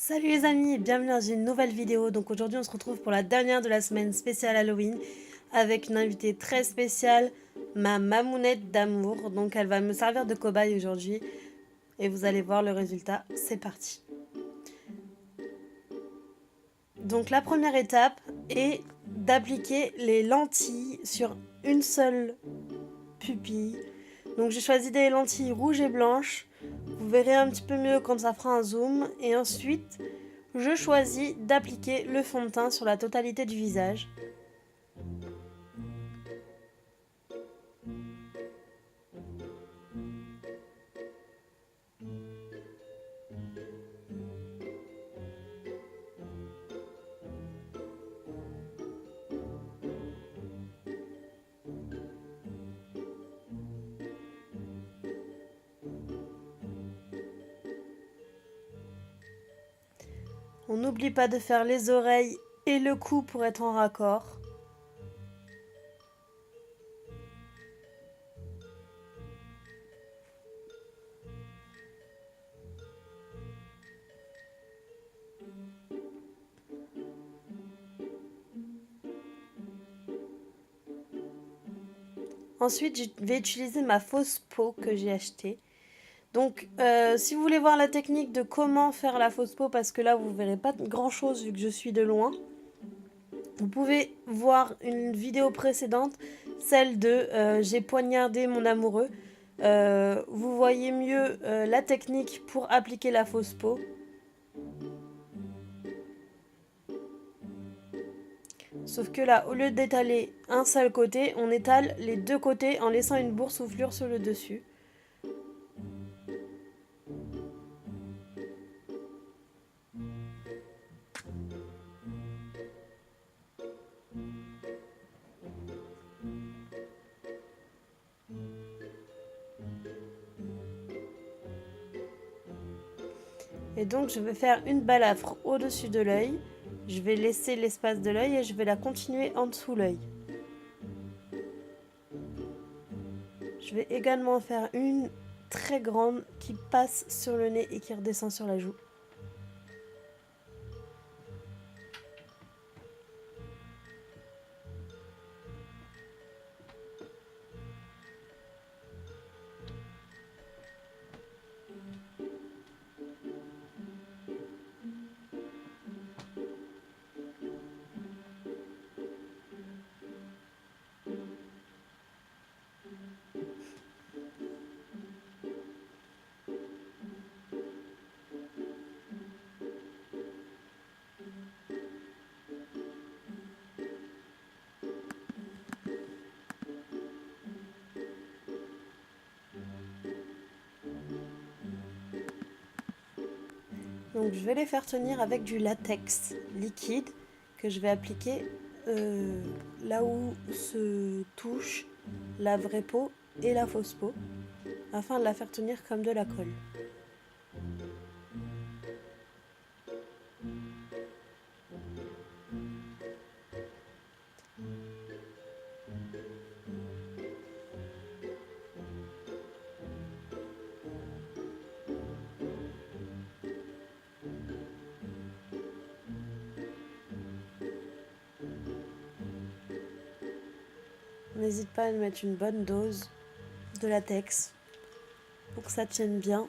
Salut les amis et bienvenue dans une nouvelle vidéo. Donc aujourd'hui on se retrouve pour la dernière de la semaine spéciale Halloween avec une invitée très spéciale, ma mamounette d'amour. Donc elle va me servir de cobaye aujourd'hui et vous allez voir le résultat. C'est parti. Donc la première étape est d'appliquer les lentilles sur une seule pupille. Donc j'ai choisi des lentilles rouges et blanches. Vous verrez un petit peu mieux quand ça fera un zoom. Et ensuite, je choisis d'appliquer le fond de teint sur la totalité du visage. On n'oublie pas de faire les oreilles et le cou pour être en raccord. Ensuite, je vais utiliser ma fausse peau que j'ai achetée. Donc, si vous voulez voir la technique de comment faire la fausse peau, parce que là, vous ne verrez pas grand chose vu que je suis de loin, vous pouvez voir une vidéo précédente, celle de j'ai poignardé mon amoureux. Vous voyez mieux la technique pour appliquer la fausse peau. Sauf que là, au lieu d'étaler un seul côté, on étale les deux côtés en laissant une boursouflure sur le dessus. Et donc je vais faire une balafre au-dessus de l'œil. Je vais laisser l'espace de l'œil et je vais la continuer en dessous l'œil. Je vais également faire une très grande qui passe sur le nez et qui redescend sur la joue. Donc je vais les faire tenir avec du latex liquide que je vais appliquer là où se touche la vraie peau et la fausse peau afin de la faire tenir comme de la colle. N'hésite pas à mettre une bonne dose de latex pour que ça tienne bien.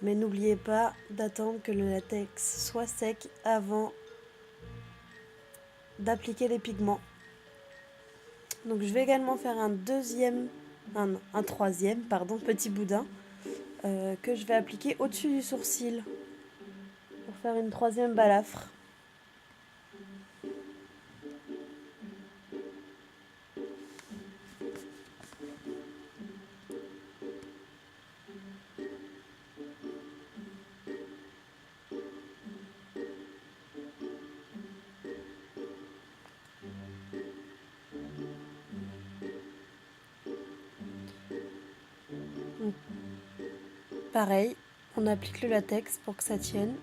Mais n'oubliez pas d'attendre que le latex soit sec avant d'appliquer les pigments. Donc je vais également faire un troisième petit boudin que je vais appliquer au-dessus du sourcil pour faire une troisième balafre. Donc, pareil, on applique le latex pour que ça tienne.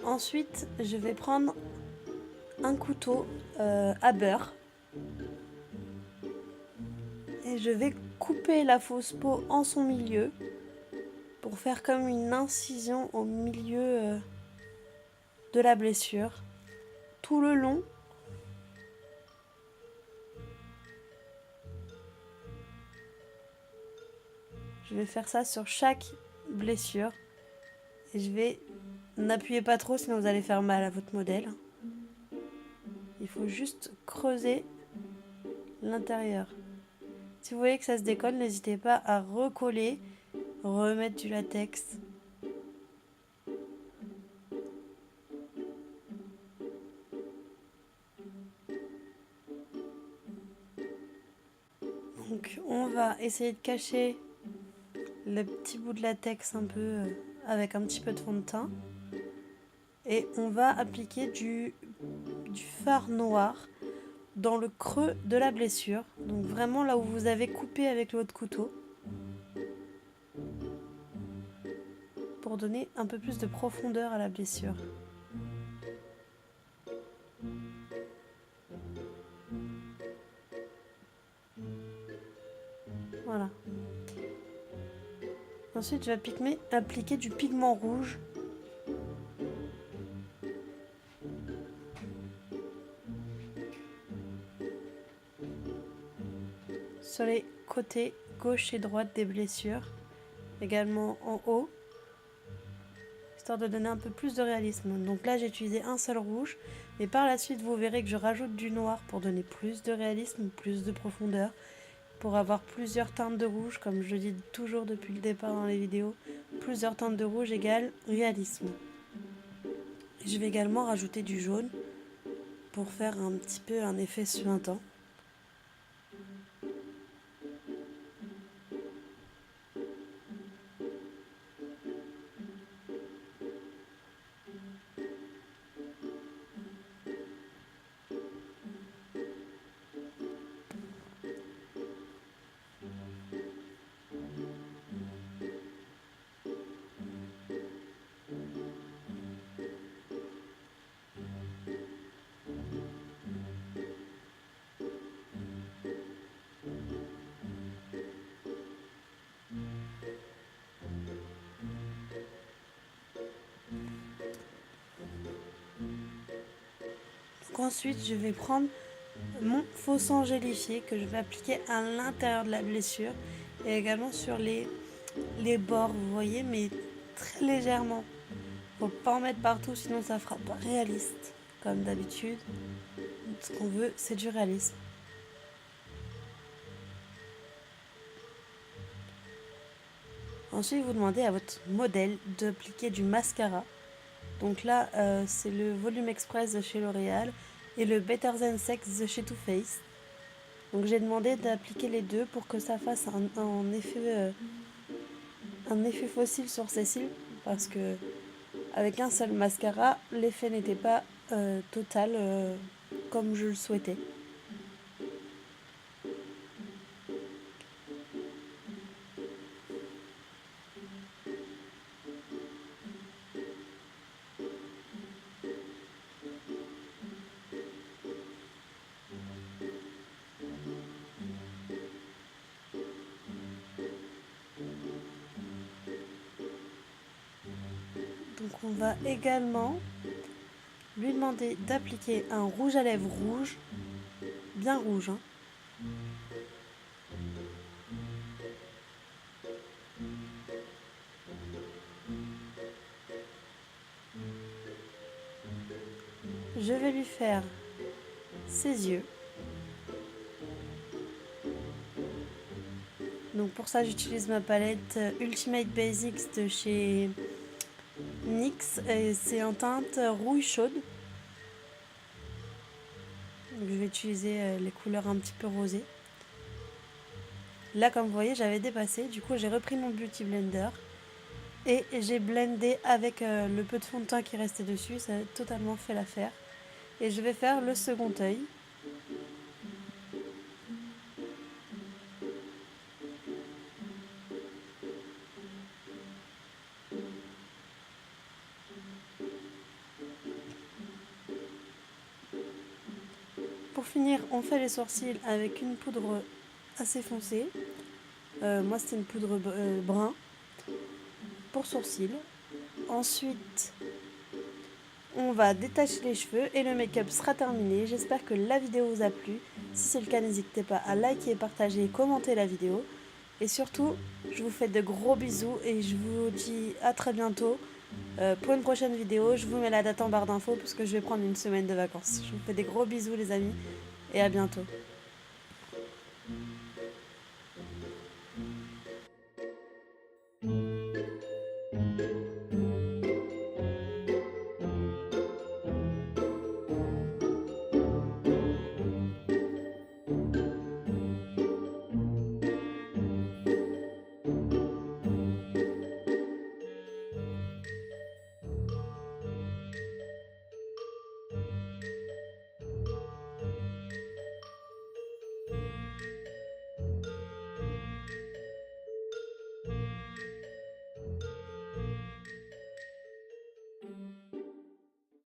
Ensuite, je vais prendre un couteau à beurre et je vais couper la fausse peau en son milieu pour faire comme une incision au milieu de la blessure, tout le long. Je vais faire ça sur chaque blessure et je vais... N'appuyez pas trop sinon vous allez faire mal à votre modèle. Il faut juste creuser l'intérieur. Si vous voyez que ça se décolle, n'hésitez pas à recoller, remettre du latex. Donc on va essayer de cacher le petit bout de latex un peu avec un petit peu de fond de teint. Et on va appliquer du fard noir dans le creux de la blessure. Donc vraiment là où vous avez coupé avec votre couteau. Pour donner un peu plus de profondeur à la blessure. Voilà. Ensuite, je vais appliquer du pigment rouge. Sur les côtés gauche et droite des blessures. Également en haut. Histoire de donner un peu plus de réalisme. Donc là, j'ai utilisé un seul rouge. Mais par la suite, vous verrez que je rajoute du noir pour donner plus de réalisme, plus de profondeur. Pour avoir plusieurs teintes de rouge, comme je dis toujours depuis le départ dans les vidéos, plusieurs teintes de rouge égale réalisme. Et je vais également rajouter du jaune pour faire un petit peu un effet suintant. Donc ensuite, je vais prendre mon faux sang gélifié que je vais appliquer à l'intérieur de la blessure et également sur les bords, vous voyez, mais très légèrement. Faut pas en mettre partout, sinon ça fera pas réaliste, comme d'habitude. Ce qu'on veut, c'est du réalisme. Ensuite, vous demandez à votre modèle d'appliquer du mascara. Donc là, c'est le Volume Express de chez L'Oréal et le Better Than Sex de chez Too Faced. Donc j'ai demandé d'appliquer les deux pour que ça fasse un effet fossile sur ses cils, parce que avec un seul mascara, l'effet n'était pas total comme je le souhaitais. Donc on va également lui demander d'appliquer un rouge à lèvres rouge, bien rouge. Je vais lui faire ses yeux. Donc pour ça, j'utilise ma palette Ultimate Basics de chez NYX. Et c'est en teinte rouille chaude. Donc je vais utiliser les couleurs un petit peu rosées. Là, comme vous voyez, j'avais dépassé. Du coup, j'ai repris mon Beauty Blender. Et j'ai blendé avec le peu de fond de teint qui restait dessus. Ça a totalement fait l'affaire. Et je vais faire le second œil. finir, on fait les sourcils avec une poudre assez foncée. Moi, c'était une poudre brun pour sourcils. Ensuite, on va détacher les cheveux et le make-up sera terminé. J'espère que la vidéo vous a plu. Si c'est le cas, n'hésitez pas à liker, partager et commenter la vidéo. Et surtout, je vous fais de gros bisous et je vous dis à très bientôt pour une prochaine vidéo. Je vous mets la date en barre d'infos parce que je vais prendre une semaine de vacances. Je vous fais des gros bisous les amis et à bientôt.